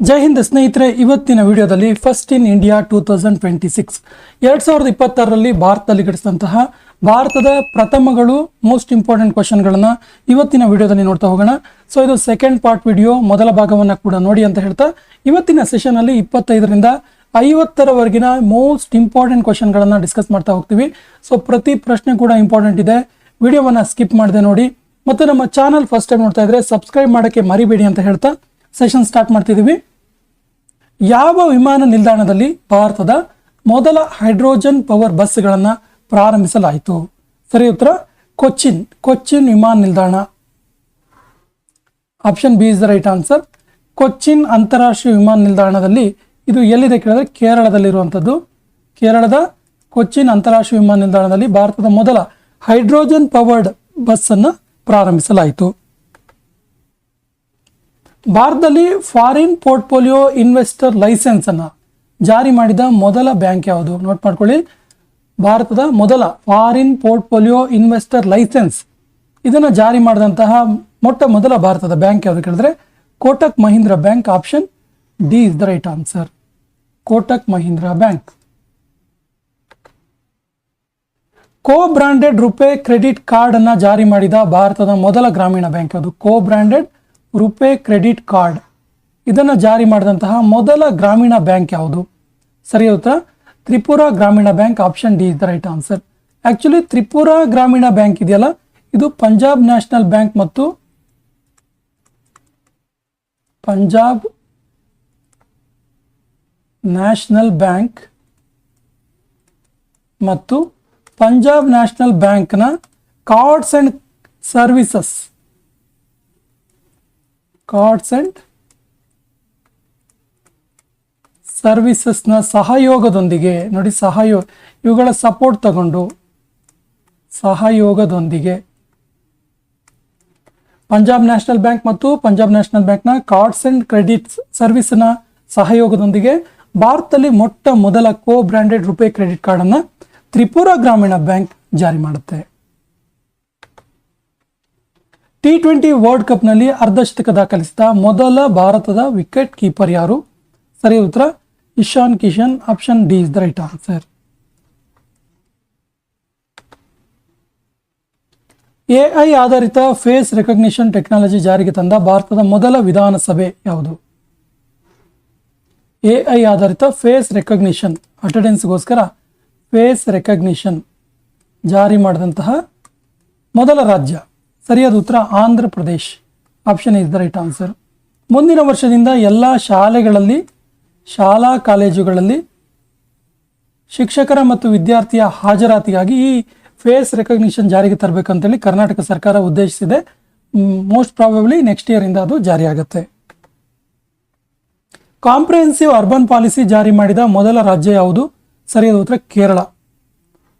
ಜೈ ಹಿಂದ್ ಸ್ನೇಹಿತರೆ, ಇವತ್ತಿನ ವಿಡಿಯೋದಲ್ಲಿ ಫಸ್ಟ್ ಇನ್ ಇಂಡಿಯಾ 2026 2026ರಲ್ಲಿ ಭಾರತದಲ್ಲಿ ಘಟಿಸಿದಂತಹ ಭಾರತದ ಪ್ರಥಮಗಳು ಮೋಸ್ಟ್ ಇಂಪಾರ್ಟೆಂಟ್ ಕ್ವಶನ್ಗಳನ್ನು ಇವತ್ತಿನ ವಿಡಿಯೋದಲ್ಲಿ ನೋಡ್ತಾ ಹೋಗೋಣ. ಸೊ ಇದು ಸೆಕೆಂಡ್ ಪಾರ್ಟ್ ವಿಡಿಯೋ, ಮೊದಲ ಭಾಗವನ್ನು ಕೂಡ ನೋಡಿ ಅಂತ ಹೇಳ್ತಾ ಇವತ್ತಿನ ಸೆಷನ್ ಅಲ್ಲಿ 25ರಿಂದ 50ರವರೆಗಿನ ಮೋಸ್ಟ್ ಇಂಪಾರ್ಟೆಂಟ್ ಕ್ವಶನ್ಗಳನ್ನು ಡಿಸ್ಕಸ್ ಮಾಡ್ತಾ ಹೋಗ್ತೀವಿ. ಸೊ ಪ್ರತಿ ಪ್ರಶ್ನೆ ಕೂಡ ಇಂಪಾರ್ಟೆಂಟ್ ಇದೆ, ವಿಡಿಯೋವನ್ನು ಸ್ಕಿಪ್ ಮಾಡದೆ ನೋಡಿ. ಮತ್ತು ನಮ್ಮ ಚಾನಲ್ ಫಸ್ಟ್ ಟೈಮ್ ನೋಡ್ತಾ ಇದ್ರೆ ಸಬ್ಸ್ಕ್ರೈಬ್ ಮಾಡೋಕ್ಕೆ ಮರಿಬೇಡಿ ಅಂತ ಹೇಳ್ತಾ ಸೆಷನ್ ಸ್ಟಾರ್ಟ್ ಮಾಡ್ತಿದ್ದೀವಿ. ಯಾವ ವಿಮಾನ ನಿಲ್ದಾಣದಲ್ಲಿ ಭಾರತದ ಮೊದಲ ಹೈಡ್ರೋಜನ್ ಪವರ್ ಬಸ್ಗಳನ್ನು ಪ್ರಾರಂಭಿಸಲಾಯಿತು? ಸರಿ ಉತ್ತರ ಕೊಚ್ಚಿನ್ ವಿಮಾನ ನಿಲ್ದಾಣ. Option B is the right answer. Cochin ಅಂತಾರಾಷ್ಟ್ರೀಯ ವಿಮಾನ ನಿಲ್ದಾಣದಲ್ಲಿ ಇದು ಎಲ್ಲಿದೆ ಕೇಳಿದ್ರೆ ಕೇರಳದಲ್ಲಿರುವಂಥದ್ದು. ಕೇರಳದ ಕೊಚ್ಚಿನ್ ಅಂತಾರಾಷ್ಟ್ರೀಯ ವಿಮಾನ ನಿಲ್ದಾಣದಲ್ಲಿ ಭಾರತದ ಮೊದಲ ಹೈಡ್ರೋಜನ್ ಪವರ್ಡ್ ಬಸ್ ಅನ್ನು ಪ್ರಾರಂಭಿಸಲಾಯಿತು. ಭಾರತದಲ್ಲಿ ಫಾರಿನ್ ಪೋರ್ಟ್ಫೋಲಿಯೋ ಇನ್ವೆಸ್ಟರ್ ಲೈಸೆನ್ಸ್ ಅನ್ನು ಜಾರಿ ಮಾಡಿದ ಮೊದಲ ಬ್ಯಾಂಕ್ ಯಾವುದು? ನೋಟ್ ಮಾಡ್ಕೊಳ್ಳಿ, ಭಾರತದ ಮೊದಲ ಫಾರಿನ್ ಪೋರ್ಟ್ಫೋಲಿಯೋ ಇನ್ವೆಸ್ಟರ್ ಲೈಸೆನ್ಸ್ ಇದನ್ನು ಜಾರಿ ಮಾಡಿದಂತಹ ಮೊದಲ ಭಾರತದ ಬ್ಯಾಂಕ್ ಯಾವುದು ಕೇಳಿದ್ರೆ Kotak Mahindra bank. Option D is the right answer. Kotak Mahindra bank. Co branded RuPay credit card ಅನ್ನ ಜಾರಿ ಮಾಡಿದ ಭಾರತದ ಮೊದಲ ಗ್ರಾಮೀಣ ಬ್ಯಾಂಕ್ ಯಾವುದು? Co branded RuPay credit card ಇದನ್ನು ಜಾರಿ ಮಾಡಿದಂತಹ ಮೊದಲ ಗ್ರಾಮೀಣ ಬ್ಯಾಂಕ್ ಯಾವುದು? ಸರಿ ಉತ್ತರ ತ್ರಿಪುರಾ ಗ್ರಾಮೀಣ bank. Option D is the right answer. Actually Tripura ಗ್ರಾಮೀಣ ಬ್ಯಾಂಕ್ ಇದೆಯಲ್ಲ, ಇದು ಪಂಜಾಬ್ ನ್ಯಾಷನಲ್ ಬ್ಯಾಂಕ್ ಮತ್ತು ಪಂಜಾಬ್ ನ್ಯಾಷನಲ್ ಬ್ಯಾಂಕ್ನ ಕಾರ್ಡ್ಸ್ ಅಂಡ್ ಸರ್ವಿಸಸ್ನ ಸಹಯೋಗದೊಂದಿಗೆ ನೋಡಿ, ಇವುಗಳ ಸಪೋರ್ಟ್ ತಗೊಂಡು ಸಹಯೋಗದೊಂದಿಗೆ ಪಂಜಾಬ್ ನ್ಯಾಷನಲ್ ಬ್ಯಾಂಕ್ ಮತ್ತು ಪಂಜಾಬ್ ನ್ಯಾಷನಲ್ ಬ್ಯಾಂಕ್ನ ಕಾರ್ಡ್ಸ್ ಅಂಡ್ ಕ್ರೆಡಿಟ್ ಸರ್ವಿಸ್ನ ಸಹಯೋಗದೊಂದಿಗೆ ಭಾರತದಲ್ಲಿ ಮೊದಲ ಕೋ ಬ್ರಾಂಡೆಡ್ ರುಪೇ ಕ್ರೆಡಿಟ್ ಕಾರ್ಡ್ ಅನ್ನು ತ್ರಿಪುರಾ ಗ್ರಾಮೀಣ ಬ್ಯಾಂಕ್ ಜಾರಿ ಮಾಡುತ್ತೆ. T20 ವರ್ಲ್ಡ್ ಕಪ್ ನಲ್ಲಿ ಅರ್ಧಶತಕ ದಾಖಲಿಸಿದ ಮೊದಲ ಭಾರತದ ವಿಕೆಟ್ ಕೀಪರ್ ಯಾರು? ಸರಿ ಉತ್ತರ Ishan Kishan. Option D is the right answer. AI ಆಧಾರಿತ ಫೇಸ್ ರೆಕಗ್ನಿಷನ್ ಟೆಕ್ನಾಲಜಿ ಜಾರಿಗೆ ತಂದ ಭಾರತದ ಮೊದಲ ವಿಧಾನಸಭೆ ಯಾವುದು? ಎಐ ಆಧಾರಿತ ಫೇಸ್ ರೆಕಗ್ನಿಷನ್ ಅಟೆಂಡೆನ್ಸ್ಗೋಸ್ಕರ ಫೇಸ್ ರೆಕಗ್ನಿಷನ್ ಜಾರಿ ಮಾಡಿದಂತಹ ಮೊದಲ ರಾಜ್ಯ? ಸರಿಯಾದ ಉತ್ತರ Andhra Pradesh. Option is the right answer. ಮುಂದಿನ ವರ್ಷದಿಂದ ಎಲ್ಲ ಶಾಲಾ ಕಾಲೇಜುಗಳಲ್ಲಿ ಶಿಕ್ಷಕರ ಮತ್ತು ವಿದ್ಯಾರ್ಥಿಯ ಹಾಜರಾತಿಗಾಗಿ ಈ ಫೇಸ್ ರೆಕಗ್ನಿಷನ್ ಜಾರಿಗೆ ತರಬೇಕಂತೇಳಿ ಕರ್ನಾಟಕ ಸರ್ಕಾರ ಉದ್ದೇಶಿಸಿದೆ. ಮೋಸ್ಟ್ ಪ್ರಾಬಬ್ಲಿ ನೆಕ್ಸ್ಟ್ ಇಯರ್ ಇಂದ ಅದು ಜಾರಿಯಾಗುತ್ತೆ. ಕಾಂಪ್ರಿಹೆನ್ಸಿವ್ ಅರ್ಬನ್ ಪಾಲಿಸಿ ಜಾರಿ ಮಾಡಿದ ಮೊದಲ ರಾಜ್ಯ ಯಾವುದು? ಸರಿಯಾದ ಉತ್ತರ ಕೇರಳ.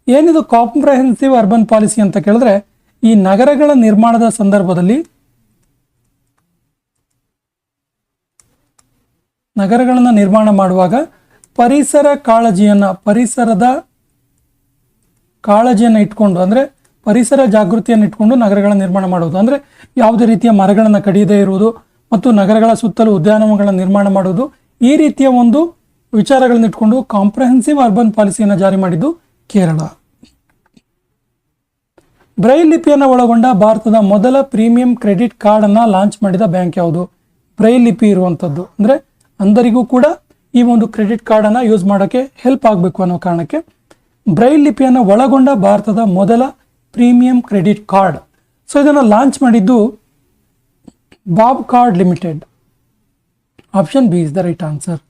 ಏನಿದು ಕಾಂಪ್ರಿಹೆನ್ಸಿವ್ ಅರ್ಬನ್ ಪಾಲಿಸಿ ಅಂತ ಕೇಳಿದ್ರೆ, ಈ ನಗರಗಳ ನಿರ್ಮಾಣದ ಸಂದರ್ಭದಲ್ಲಿ ನಗರಗಳನ್ನು ನಿರ್ಮಾಣ ಮಾಡುವಾಗ ಪರಿಸರದ ಕಾಳಜಿಯನ್ನು ಇಟ್ಕೊಂಡು, ಅಂದರೆ ಪರಿಸರ ಜಾಗೃತಿಯನ್ನು ಇಟ್ಕೊಂಡು ನಗರಗಳ ನಿರ್ಮಾಣ ಮಾಡುವುದು. ಅಂದರೆ ಯಾವುದೇ ರೀತಿಯ ಮರಗಳನ್ನು ಕಡಿಯದೇ ಇರುವುದು ಮತ್ತು ನಗರಗಳ ಸುತ್ತಲೂ ಉದ್ಯಾನವನಗಳನ್ನು ನಿರ್ಮಾಣ ಮಾಡುವುದು, ಈ ರೀತಿಯ ಒಂದು ವಿಚಾರಗಳನ್ನು ಇಟ್ಕೊಂಡು ಕಾಂಪ್ರಿಹೆನ್ಸಿವ್ ಅರ್ಬನ್ ಪಾಲಿಸಿಯನ್ನು ಜಾರಿ ಮಾಡಿದ್ದು ಕೇರಳ. ಬ್ರೈಲ್ ಲಿಪಿಯನ್ನು ಒಳಗೊಂಡ ಭಾರತದ ಮೊದಲ ಪ್ರೀಮಿಯಂ ಕ್ರೆಡಿಟ್ ಕಾರ್ಡ್ ಅನ್ನ ಲಾಂಚ್ ಮಾಡಿದ ಬ್ಯಾಂಕ್ ಯಾವುದು? ಬ್ರೈಲ್ ಲಿಪಿ ಇರುವಂಥದ್ದು, ಅಂದರೆ ಅಂಧರಿಗೂ ಕೂಡ ಈ ಒಂದು ಕ್ರೆಡಿಟ್ ಕಾರ್ಡ್ ಅನ್ನ ಯೂಸ್ ಮಾಡೋಕ್ಕೆ ಹೆಲ್ಪ್ ಆಗಬೇಕು ಅನ್ನೋ ಕಾರಣಕ್ಕೆ ಬ್ರೈಲ್ ಲಿಪಿಯನ್ನು ಒಳಗೊಂಡ ಭಾರತದ ಮೊದಲ ಪ್ರೀಮಿಯಂ ಕ್ರೆಡಿಟ್ ಕಾರ್ಡ್. ಸೊ ಇದನ್ನು ಲಾಂಚ್ ಮಾಡಿದ್ದು Bob card limited. Option B is the right answer.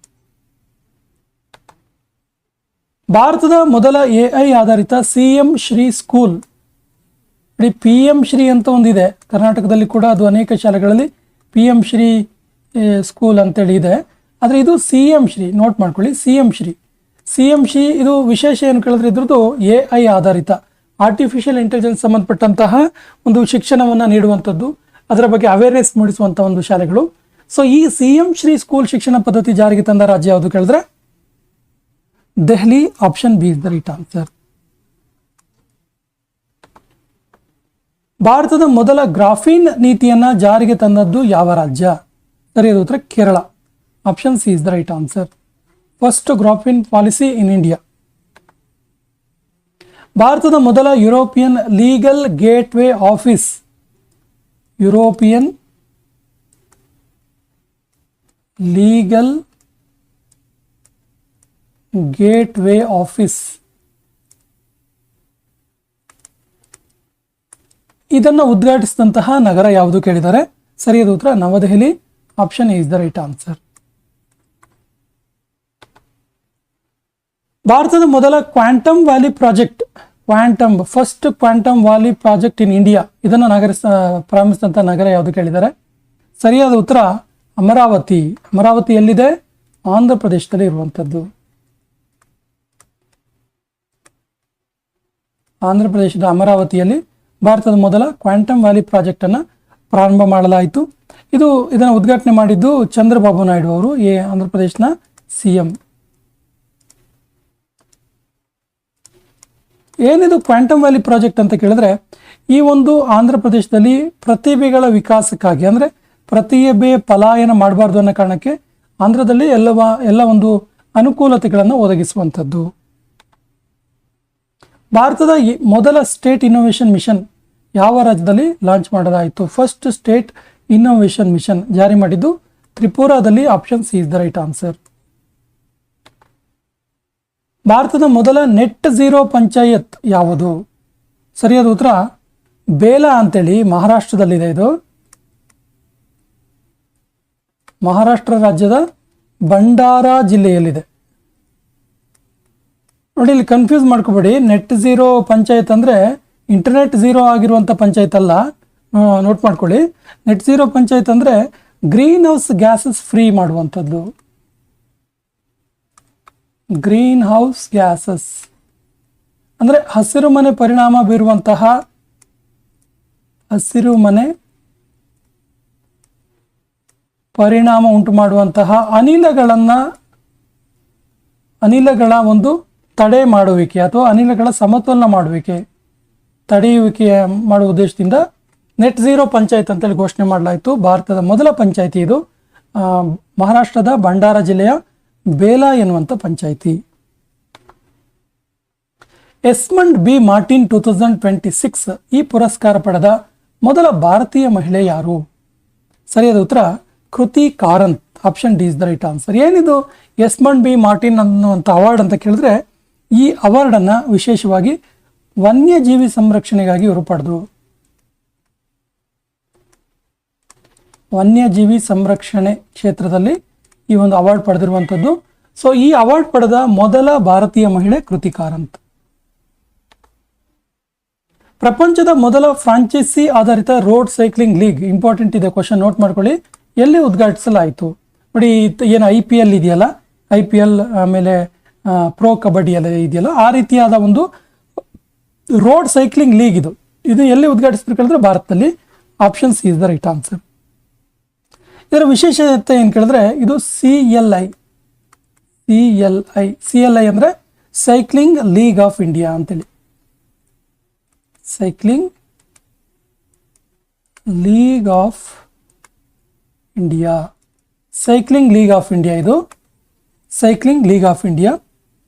ಭಾರತದ ಮೊದಲ ಎಐ ಆಧಾರಿತ CM Shri school, PM Shri ಅಂತ ಒಂದಿದೆ ಕರ್ನಾಟಕದಲ್ಲಿ ಕೂಡ, ಅದು ಅನೇಕ ಶಾಲೆಗಳಲ್ಲಿ PM ಶ್ರೀ ಸ್ಕೂಲ್ ಅಂತೇಳಿ ಇದೆ. ಆದರೆ ಇದು CM ಶ್ರೀ, ನೋಟ್ ಮಾಡ್ಕೊಳ್ಳಿ, CM ಶ್ರೀ ಇದು ವಿಶೇಷ ಏನು ಕೇಳಿದ್ರೆ ಇದ್ರದ್ದು ಎಐ ಆಧಾರಿತ ಆರ್ಟಿಫಿಷಿಯಲ್ ಇಂಟೆಲಿಜೆನ್ಸ್ ಸಂಬಂಧಪಟ್ಟಂತಹ ಒಂದು ಶಿಕ್ಷಣವನ್ನು ನೀಡುವಂಥದ್ದು, ಅದರ ಬಗ್ಗೆ ಅವೇರ್ನೆಸ್ ಮೂಡಿಸುವಂಥ ಒಂದು ಶಾಲೆಗಳು. ಸೊ ಈ CM ಶ್ರೀ ಸ್ಕೂಲ್ ಶಿಕ್ಷಣ ಪದ್ಧತಿ ಜಾರಿಗೆ ತಂದ ರಾಜ್ಯ ಯಾವುದು ಕೇಳಿದ್ರೆ Delhi. Option B is the right answer. ಭಾರತದ ಮೊದಲ ಗ್ರಾಫೀನ್ ನೀತಿಯನ್ನ ಜಾರಿಗೆ ತಂದದ್ದು ಯಾವ ರಾಜ್ಯ? ಸರಿಯಾದ ಉತ್ತರ Kerala. Option C is the right answer. First graphene policy in India. ಭಾರತದ ಮೊದಲ European legal gateway office. European legal gateway office ಇದನ್ನು ಉದ್ಘಾಟಿಸಿದಂತಹ ನಗರ ಯಾವುದು ಕೇಳಿದ್ದಾರೆ. ಸರಿಯಾದ ಉತ್ತರ New Delhi. Option A is the right answer. ಭಾರತದ ಮೊದಲ quantum valley project. First quantum valley project in India ಇದನ್ನು ಪ್ರಾರಂಭಿಸಿದಂಥ ನಗರ ಯಾವುದು ಕೇಳಿದ್ದಾರೆ. ಸರಿಯಾದ ಉತ್ತರ ಅಮರಾವತಿ. ಅಮರಾವತಿ ಎಲ್ಲಿದೆ? ಆಂಧ್ರ ಪ್ರದೇಶದಲ್ಲಿ ಇರುವಂಥದ್ದು. ಆಂಧ್ರ ಪ್ರದೇಶದ ಅಮರಾವತಿಯಲ್ಲಿ ಭಾರತದ ಮೊದಲ ಕ್ವಾಂಟಮ್ ವ್ಯಾಲಿ ಪ್ರಾಜೆಕ್ಟ್ ಅನ್ನು ಪ್ರಾರಂಭ ಮಾಡಲಾಯಿತು. ಇದನ್ನು ಉದ್ಘಾಟನೆ ಮಾಡಿದ್ದು ಚಂದ್ರಬಾಬು ನಾಯ್ಡು ಅವರು, ಆಂಧ್ರ ಪ್ರದೇಶನ CM. ಏನಿದು ಕ್ವಾಂಟಮ್ ವ್ಯಾಲಿ ಪ್ರಾಜೆಕ್ಟ್ ಅಂತ ಕೇಳಿದ್ರೆ, ಈ ಒಂದು ಆಂಧ್ರ ಪ್ರದೇಶದಲ್ಲಿ ಪ್ರತಿಭೆಗಳ ವಿಕಾಸಕ್ಕಾಗಿ, ಅಂದರೆ ಪ್ರತಿಭೆ ಪಲಾಯನ ಮಾಡಬಾರ್ದು ಅನ್ನೋ ಕಾರಣಕ್ಕೆ ಆಂಧ್ರದಲ್ಲಿ ಎಲ್ಲ ಒಂದು ಅನುಕೂಲತೆಗಳನ್ನು ಒದಗಿಸುವಂಥದ್ದು. ಭಾರತದ ಮೊದಲ ಸ್ಟೇಟ್ ಇನ್ನೋವೇಷನ್ ಮಿಷನ್ ಯಾವ ರಾಜ್ಯದಲ್ಲಿ ಲಾಂಚ್ ಮಾಡಲಾಯಿತು? ಫಸ್ಟ್ ಸ್ಟೇಟ್ ಇನ್ನೋವೇಷನ್ ಮಿಷನ್ ಜಾರಿ ಮಾಡಿದ್ದು ತ್ರಿಪುರಾದಲ್ಲಿ. Option C is the right answer. ಭಾರತದ ಮೊದಲ ನೆಟ್ ಝೀರೋ ಪಂಚಾಯತ್ ಯಾವುದು? ಸರಿಯಾದ ಉತ್ತರ ಬೇಲಾ ಅಂತೇಳಿ ಮಹಾರಾಷ್ಟ್ರದಲ್ಲಿದೆ. ಇದು ಮಹಾರಾಷ್ಟ್ರ ರಾಜ್ಯದ ಭಂಡಾರಾ ಜಿಲ್ಲೆಯಲ್ಲಿದೆ. ನೋಡಿ, ಇಲ್ಲಿ ಕನ್ಫ್ಯೂಸ್ ಮಾಡ್ಕೋಬೇಡಿ. ನೆಟ್ ಝೀರೋ ಪಂಚಾಯತ್ ಅಂದರೆ ಇಂಟರ್ನೆಟ್ ಝೀರೋ ಆಗಿರುವಂಥ ಪಂಚಾಯತ್ ಅಲ್ಲ, ನೋಟ್ ಮಾಡ್ಕೊಳ್ಳಿ. ನೆಟ್ ಝೀರೋ ಪಂಚಾಯತ್ ಅಂದರೆ ಗ್ರೀನ್ ಹೌಸ್ ಗ್ಯಾಸಸ್ ಫ್ರೀ ಮಾಡುವಂಥದ್ದು. ಗ್ರೀನ್ ಹೌಸ್ ಗ್ಯಾಸಸ್ ಅಂದರೆ ಹಸಿರು ಮನೆ ಪರಿಣಾಮ ಬೀರುವಂತಹ, ಹಸಿರು ಮನೆ ಪರಿಣಾಮ ಉಂಟು ಮಾಡುವಂತಹ ಅನಿಲಗಳ ಒಂದು ತಡೆ ಮಾಡುವಿಕೆ ಅಥವಾ ಅನಿಲಗಳ ಸಮತೋಲನ ಮಾಡುವಿಕೆ, ತಡೆಯುವಿಕೆ ಮಾಡುವ ಉದ್ದೇಶದಿಂದ ನೆಟ್ ಝೀರೋ ಪಂಚಾಯತ್ ಅಂತೇಳಿ ಘೋಷಣೆ ಮಾಡಲಾಯಿತು. ಭಾರತದ ಮೊದಲ ಪಂಚಾಯಿತಿ ಇದು. ಮಹಾರಾಷ್ಟ್ರದ ಭಂಡಾರ ಜಿಲ್ಲೆಯ ಬೇಲಾ ಎನ್ನುವಂಥ ಪಂಚಾಯಿತಿ. ಎಸ್ಮಂಡ್ ಬಿ ಮಾರ್ಟಿನ್ 2026 ಈ ಪುರಸ್ಕಾರ ಪಡೆದ ಮೊದಲ ಭಾರತೀಯ ಮಹಿಳೆ ಯಾರು? ಸರಿಯಾದ ಉತ್ತರ ಕೃತಿ Karanth. Option D is the right answer. ಏನಿದು ಎಸ್ಮಂಡ್ ಬಿ ಮಾರ್ಟಿನ್ ಅನ್ನುವಂಥ ಅವಾರ್ಡ್ ಅಂತ ಕೇಳಿದ್ರೆ, ಈ ಅವಾರ್ಡನ್ನು ವಿಶೇಷವಾಗಿ ವನ್ಯಜೀವಿ ಸಂರಕ್ಷಣೆಗಾಗಿ ಇವರು ಪಡೆದರು. ವನ್ಯಜೀವಿ ಸಂರಕ್ಷಣೆ ಕ್ಷೇತ್ರದಲ್ಲಿ ಈ ಒಂದು ಅವಾರ್ಡ್ ಪಡೆದಿರುವಂಥದ್ದು. ಸೊ ಈ ಅವಾರ್ಡ್ ಪಡೆದ ಮೊದಲ ಭಾರತೀಯ ಮಹಿಳೆ ಕೃತಿ ಕಾರಂತ್. ಪ್ರಪಂಚದ ಮೊದಲ ಫ್ರಾಂಚೈಸಿ ಆಧಾರಿತ ರೋಡ್ ಸೈಕ್ಲಿಂಗ್ ಲೀಗ್, ಇಂಪಾರ್ಟೆಂಟ್ ಇದೆ ಕ್ವಶನ್, ನೋಟ್ ಮಾಡ್ಕೊಳ್ಳಿ. ಎಲ್ಲಿ ಉದ್ಘಾಟಿಸಲಾಯಿತು? ನೋಡಿ, ಏನು IPL ಇದೆಯಲ್ಲ, IPL ಆಮೇಲೆ ಪ್ರೋ ಕಬಡ್ಡಿ ಎಲ್ಲ ಇದೆಯಲ್ಲ, ಆ ರೀತಿಯಾದ ಒಂದು ರೋಡ್ ಸೈಕ್ಲಿಂಗ್ ಲೀಗ್ ಇದು ಎಲ್ಲಿ ಉದ್ಘಾಟಿಸಬೇಕಂದ್ರೆ ಭಾರತದಲ್ಲಿ. Option C is the right answer. ಇದರ ವಿಶೇಷತೆ ಏನು ಕೇಳಿದ್ರೆ, ಇದು CLI ಅಂದರೆ ಸೈಕ್ಲಿಂಗ್ ಲೀಗ್ ಆಫ್ ಇಂಡಿಯಾ ಅಂತೇಳಿ. Cycling league of India, cycling league of India. ಇದು ಸೈಕ್ಲಿಂಗ್ ಲೀಗ್ ಆಫ್ ಇಂಡಿಯಾ.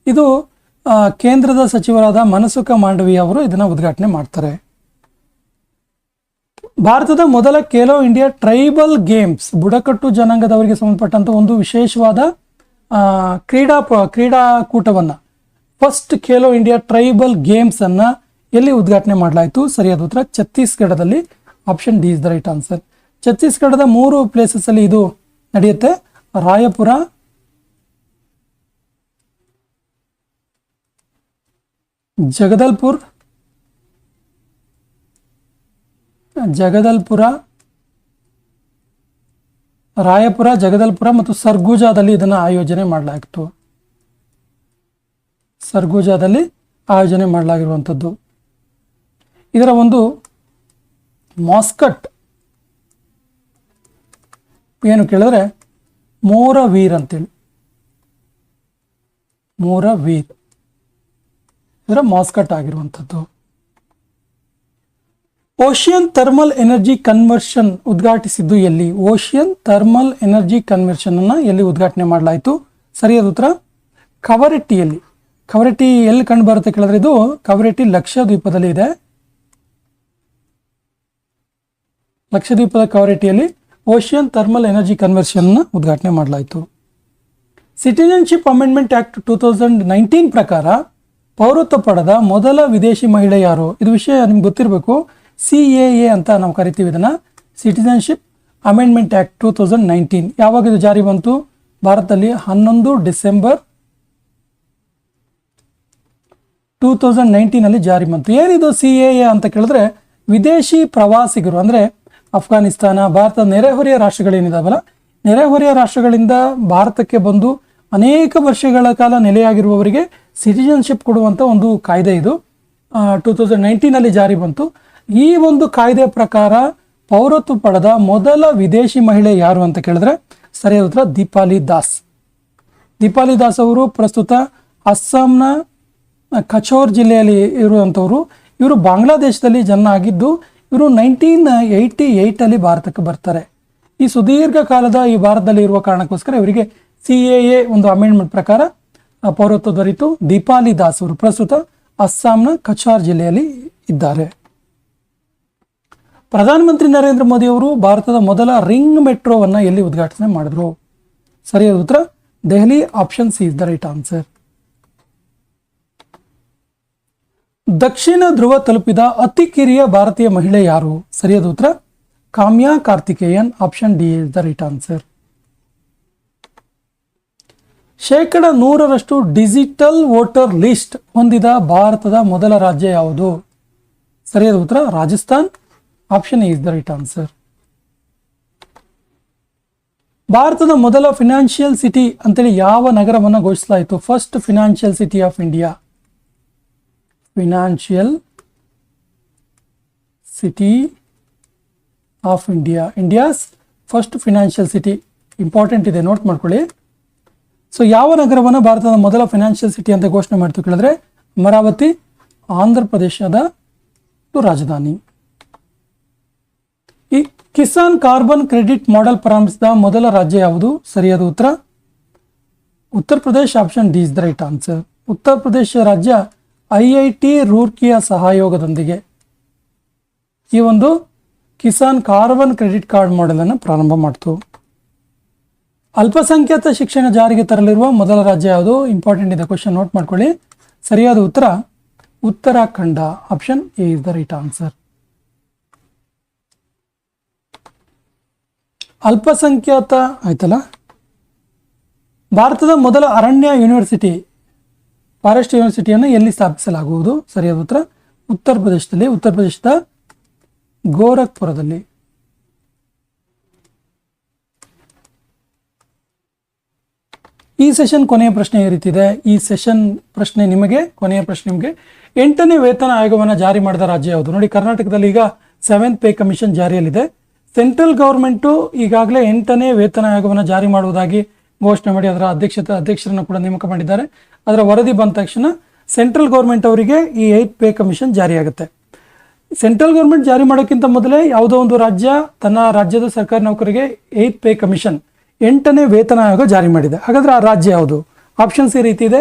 ಇದು ಕೇಂದ್ರದ ಸಚಿವರಾದ ಮನಸುಖ ಮಾಂಡವೀಯ ಅವರು ಇದನ್ನು ಉದ್ಘಾಟನೆ ಮಾಡ್ತಾರೆ. ಭಾರತದ ಮೊದಲ ಖೇಲೋ ಇಂಡಿಯಾ ಟ್ರೈಬಲ್ ಗೇಮ್ಸ್, ಬುಡಕಟ್ಟು ಜನಾಂಗದವರಿಗೆ ಸಂಬಂಧಪಟ್ಟಂಥ ಒಂದು ವಿಶೇಷವಾದ ಕ್ರೀಡಾಕೂಟವನ್ನು, ಫಸ್ಟ್ ಖೇಲೋ ಇಂಡಿಯಾ ಟ್ರೈಬಲ್ ಗೇಮ್ಸನ್ನು ಎಲ್ಲಿ ಉದ್ಘಾಟನೆ ಮಾಡಲಾಯಿತು? ಸರಿಯಾದ ಉತ್ತರ ಛತ್ತೀಸ್ಗಢದಲ್ಲಿ. Option D is the right answer. ಛತ್ತೀಸ್ಗಢದ 3 ಪ್ಲೇಸಸ್ಸಲ್ಲಿ ಇದು ನಡೆಯುತ್ತೆ. ರಾಯಪುರ, ಜಗದಲ್ಪುರ, ರಾಯಪುರ, ಜಗದಲ್ಪುರ ಮತ್ತು ಸರ್ಗುಜಾದಲ್ಲಿ ಇದನ್ನು ಆಯೋಜನೆ ಮಾಡಲಾಗಿತ್ತು. ಸರ್ಗುಜಾದಲ್ಲಿ ಆಯೋಜನೆ ಮಾಡಲಾಗಿರುವಂಥದ್ದು. ಇದರ ಒಂದು ಮಾಸ್ಕಟ್ ಏನು ಕೇಳಿದ್ರೆ ಮೋರವೀರ್ ಅಂತೇಳಿ. ಮೋರವೀರ್ ಇದರ ಮಾಸ್ಕಟ್ ಆಗಿರುವಂಥದ್ದು. ಓಷಿಯನ್ ಥರ್ಮಲ್ ಎನರ್ಜಿ ಕನ್ವರ್ಷನ್ ಉದ್ಘಾಟಿಸಿದ್ದು ಎಲ್ಲಿ? ಓಷಿಯನ್ ಥರ್ಮಲ್ ಎನರ್ಜಿ ಕನ್ವರ್ಷನ್ ಅನ್ನ ಎಲ್ಲಿ ಉದ್ಘಾಟನೆ ಮಾಡಲಾಯಿತು? ಸರಿಯಾದ ಉತ್ತರ ಕವರಟ್ಟಿಯಲ್ಲಿ. ಕವರಟ್ಟಿ ಎಲ್ಲಿ ಕಂಡು ಬರುತ್ತೆ ಕೇಳಿದ್ರೆ ಇದು ಕವರಟ್ಟಿ ಲಕ್ಷದ್ವೀಪದಲ್ಲಿ ಇದೆ. ಲಕ್ಷದ್ವೀಪದ ಕವರಟ್ಟಿಯಲ್ಲಿ ಓಷಿಯನ್ ಥರ್ಮಲ್ ಎನರ್ಜಿ ಕನ್ವರ್ಷನ್ ಉದ್ಘಾಟನೆ ಮಾಡಲಾಯಿತು. ಸಿಟಿಜನ್ಶಿಪ್ ಅಮೆಂಡ್ಮೆಂಟ್ ಆಕ್ಟ್ 2019 ಪ್ರಕಾರ ಪೌರತ್ವ ಪಡೆದ ಮೊದಲ ವಿದೇಶಿ ಮಹಿಳೆ ಯಾರು? ಇದು ವಿಷಯ ನಿಮ್ಗೆ ಗೊತ್ತಿರಬೇಕು. CAA ಅಂತ ನಾವು ಕರಿತೀವಿ ಇದನ್ನ, ಸಿಟಿಜನ್ಶಿಪ್ ಅಮೆಂಡ್ಮೆಂಟ್ ಆಕ್ಟ್ 2019. ಯಾವಾಗ ಇದು ಜಾರಿ ಬಂತು? ಭಾರತದಲ್ಲಿ 11 ಡಿಸೆಂಬರ್ 2019 ಅಲ್ಲಿ ಜಾರಿ ಬಂತು. ಏನಿದು CAA ಅಂತ ಕೇಳಿದ್ರೆ, ವಿದೇಶಿ ಪ್ರವಾಸಿಗರು ಅಂದ್ರೆ ಅಫ್ಘಾನಿಸ್ತಾನ, ಭಾರತದ ನೆರೆಹೊರೆಯ ರಾಷ್ಟ್ರಗಳೇನಿದಾವಲ್ಲ, ನೆರೆಹೊರೆಯ ರಾಷ್ಟ್ರಗಳಿಂದ ಭಾರತಕ್ಕೆ ಬಂದು ಅನೇಕ ವರ್ಷಗಳ ಕಾಲ ನೆಲೆಯಾಗಿರುವವರಿಗೆ ಸಿಟಿಜನ್ಶಿಪ್ ಕೊಡುವಂಥ ಒಂದು ಕಾಯ್ದೆ ಇದು 2019 ಅಲ್ಲಿ ಜಾರಿ ಬಂತು. ಈ ಒಂದು ಕಾಯ್ದೆ ಪ್ರಕಾರ ಪೌರತ್ವ ಪಡೆದ ಮೊದಲ ವಿದೇಶಿ ಮಹಿಳೆ ಯಾರು ಅಂತ ಕೇಳಿದ್ರೆ ಸರಿಯಾದ ಉತ್ತರ ದೀಪಾಲಿ ದಾಸ್. ದೀಪಾಲಿ ದಾಸ್ ಅವರು ಪ್ರಸ್ತುತ ಅಸ್ಸಾಂನ ಕಚೋರ್ ಜಿಲ್ಲೆಯಲ್ಲಿ ಇರುವಂಥವ್ರು. ಇವರು ಬಾಂಗ್ಲಾದೇಶದಲ್ಲಿ ಜನ್ಮ ಆಗಿದ್ದು ಇವರು 1988 ಅಲ್ಲಿ ಭಾರತಕ್ಕೆ ಬರ್ತಾರೆ. ಈ ಸುದೀರ್ಘ ಕಾಲದ ಈ ಭಾರತದಲ್ಲಿ ಇರುವ ಕಾರಣಕ್ಕೋಸ್ಕರ ಇವರಿಗೆ CAA ಒಂದು ಅಮೆಂಡ್ಮೆಂಟ್ ಪ್ರಕಾರ ಪೌರತ್ವ ದೊರೆಯಿತು. ದೀಪಾಲಿ ದಾಸ್ ಅವರು ಪ್ರಸ್ತುತ ಅಸ್ಸಾಂನ ಕಚಾರ್ ಜಿಲ್ಲೆಯಲ್ಲಿ ಇದ್ದಾರೆ. ಪ್ರಧಾನಮಂತ್ರಿ ನರೇಂದ್ರ ಮೋದಿ ಅವರು ಭಾರತದ ಮೊದಲ ರಿಂಗ್ ಮೆಟ್ರೋವನ್ನು ಎಲ್ಲಿ ಉದ್ಘಾಟನೆ ಮಾಡಿದ್ರು? ಸರಿಯಾದ ಉತ್ತರ Delhi. Option C is the right answer. ದಕ್ಷಿಣ ಧ್ರುವ ತಲುಪಿದ ಅತಿ ಕಿರಿಯ ಭಾರತೀಯ ಮಹಿಳೆ ಯಾರು? ಸರಿಯಾದ ಉತ್ತರ Kamya Karthikeyan. Option D is the right answer. 100% digital voter list ಹೊಂದಿದ ಭಾರತದ ಮೊದಲ ರಾಜ್ಯ ಯಾವುದು? ಸರಿಯಾದ ಉತ್ತರ Rajasthan. Option A is the right answer. ಭಾರತದ ಮೊದಲ ಫಿನಾನ್ಷಿಯಲ್ ಸಿಟಿ ಅಂತೇಳಿ ಯಾವ ನಗರವನ್ನು ಘೋಷಿಸಲಾಯಿತು? First financial city of India. Financial city of India, India's first financial city. Important ಇದೆ, ನೋಟ್ ಮಾಡ್ಕೊಳ್ಳಿ. ಸೊ ಯಾವ ನಗರವನ್ನು ಭಾರತದ ಮೊದಲ ಫಿನಾನ್ಷಿಯಲ್ ಸಿಟಿ ಅಂತ ಘೋಷಣೆ ಮಾಡ್ತು ಕೇಳಿದ್ರೆ ಅಮರಾವತಿ, ಆಂಧ್ರ ಪ್ರದೇಶದ ರಾಜಧಾನಿ. ಈ ಕಿಸಾನ್ ಕಾರ್ಬನ್ ಕ್ರೆಡಿಟ್ ಮಾಡೆಲ್ ಪ್ರಾರಂಭಿಸಿದ ಮೊದಲ ರಾಜ್ಯ ಯಾವುದು? ಸರಿಯಾದ ಉತ್ತರ Uttar Pradesh. Option D is the right answer. Uttar Pradesh ರಾಜ್ಯ IIT ರೂರ್ಕಿಯ ಸಹಯೋಗದೊಂದಿಗೆ ಈ ಒಂದು Kisan carbon credit card model ಅನ್ನು ಪ್ರಾರಂಭ ಮಾಡಿತು. ಅಲ್ಪಸಂಖ್ಯಾತ ಶಿಕ್ಷಣ ಜಾರಿಗೆ ತರಲಿರುವ ಮೊದಲ ರಾಜ್ಯ ಯಾವುದು? ಇಂಪಾರ್ಟೆಂಟ್ ಇದೆ, ಕ್ವಶನ್ ನೋಟ್ ಮಾಡ್ಕೊಳ್ಳಿ. ಸರಿಯಾದ ಉತ್ತರ Uttarakhand. Option A is the right answer. ಅಲ್ಪಸಂಖ್ಯಾತ ಆಯ್ತಲ್ಲ. ಭಾರತದ ಮೊದಲ ಅರಣ್ಯ ಯೂನಿವರ್ಸಿಟಿ, ಫಾರೆಸ್ಟ್ ಯೂನಿವರ್ಸಿಟಿಯನ್ನು ಎಲ್ಲಿ ಸ್ಥಾಪಿಸಲಾಗುವುದು? ಸರಿಯಾದ ಉತ್ತರ ಉತ್ತರ ಪ್ರದೇಶದಲ್ಲಿ, ಉತ್ತರ ಪ್ರದೇಶದ ಗೋರಖ್ಪುರದಲ್ಲಿ. ಈ ಸೆಷನ್ ಕೊನೆಯ ಪ್ರಶ್ನೆ ಈ ರೀತಿ ಇದೆ. ಈ ಸೆಷನ್ ಪ್ರಶ್ನೆ ನಿಮಗೆ, ಕೊನೆಯ ಪ್ರಶ್ನೆ ನಿಮಗೆ, 8ನೇ ವೇತನ ಆಯೋಗವನ್ನು ಜಾರಿ ಮಾಡಿದ ರಾಜ್ಯ ಯಾವುದು? ನೋಡಿ, ಕರ್ನಾಟಕದಲ್ಲಿ ಈಗ 7th ಪೇ ಕಮಿಷನ್ ಜಾರಿಯಲ್ಲಿದೆ. ಸೆಂಟ್ರಲ್ ಗೌರ್ಮೆಂಟು ಈಗಾಗಲೇ 8ನೇ ವೇತನ ಆಯೋಗವನ್ನು ಜಾರಿ ಮಾಡುವುದಾಗಿ ಘೋಷಣೆ ಮಾಡಿ ಅದರ ಅಧ್ಯಕ್ಷರನ್ನು ಕೂಡ ನೇಮಕ ಮಾಡಿದ್ದಾರೆ. ಅದರ ವರದಿ ಬಂದ ತಕ್ಷಣ ಸೆಂಟ್ರಲ್ ಗೌರ್ಮೆಂಟ್ ಅವರಿಗೆ ಈ 8th ಪೇ ಕಮಿಷನ್ ಜಾರಿಯಾಗುತ್ತೆ. ಸೆಂಟ್ರಲ್ ಗೌರ್ಮೆಂಟ್ ಜಾರಿ ಮಾಡೋಕ್ಕಿಂತ ಮೊದಲೇ ಯಾವುದೋ ಒಂದು ರಾಜ್ಯ ತನ್ನ ರಾಜ್ಯದ ಸರ್ಕಾರಿ ನೌಕರಿಗೆ 8th ಪೇ ಕಮಿಷನ್ 8ನೇ ವೇತನ ಆಯೋಗ ಜಾರಿ ಮಾಡಿದೆ. ಹಾಗಾದ್ರೆ ಆ ರಾಜ್ಯ ಯಾವುದು? ಆಪ್ಷನ್ಸ್ ಈ ರೀತಿ ಇದೆ: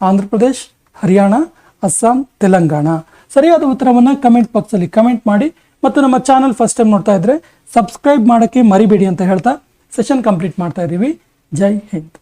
ಆಂಧ್ರ ಪ್ರದೇಶ್, ಹರಿಯಾಣ, ಅಸ್ಸಾಂ, ತೆಲಂಗಾಣ. ಸರಿಯಾದ ಉತ್ತರವನ್ನು ಕಮೆಂಟ್ ಬಾಕ್ಸಲ್ಲಿ ಕಮೆಂಟ್ ಮಾಡಿ. ಮತ್ತು ನಮ್ಮ ಚಾನಲ್ ಫಸ್ಟ್ ಟೈಮ್ ನೋಡ್ತಾ ಇದ್ರೆ ಸಬ್ಸ್ಕ್ರೈಬ್ ಮಾಡೋಕ್ಕೆ ಮರಿಬೇಡಿ ಅಂತ ಹೇಳ್ತಾ ಸೆಷನ್ ಕಂಪ್ಲೀಟ್ ಮಾಡ್ತಾ ಇದ್ದೀವಿ. ಜೈ ಹಿಂದ್.